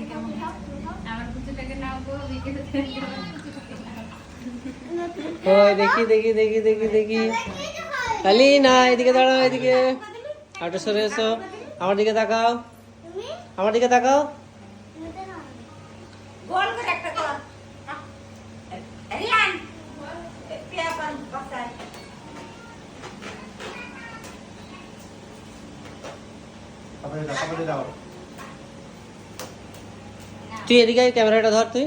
কেমন আমার কুচুটাকে নাও গো বিকেলে ওই দেখি দেখি দেখি দেখি দেখি খালি না, এদিকে দাঁড়াও, এদিকে আটো সরে এসো, আমার দিকে তাকাও, আমার দিকে তাকাও। গোল করে একটা কর রিয়ান পেপার বাসায় খাবারে দাও। তুই এদিকে আয়, ক্যামেরাটা ধর তুই।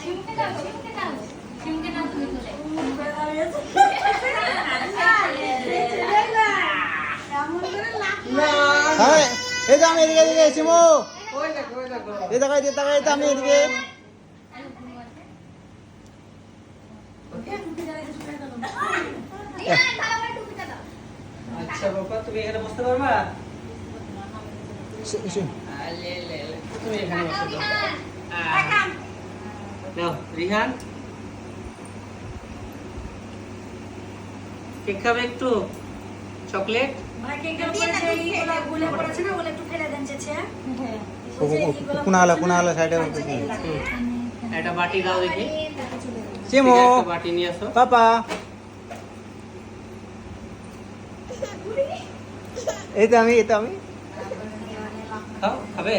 শিমকে দাও শিমকে নাও তুমি করে হ্যাঁ, এই যে আমি এদিকে এদিকে শিমু, এই তাকাই দে, তাকাই দে, আমি এদিকে। আচ্ছা বাবা, তুমি এখানে বসতে পারবা? তুমি এখানে বসতে পারবা। নাও রিহান, কেক খাবে একটু? চকলেট? কোনালা সাইডে একটা বাটি দাও দেখি। শিমু, একটা বাটি নিয়ে আসো। পাপা, এই তো আমি, এই তো আমি। খাও, খাবে?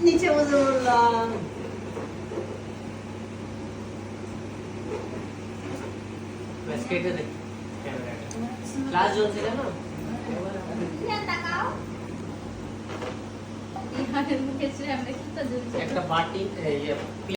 নিচে বসে বললাম ব্যাস কেটে দে ক্যামেরাটা। ক্লাস চলছে জানো? তাকাও ইহানের মুখে আমরা কি তো একটা বাটি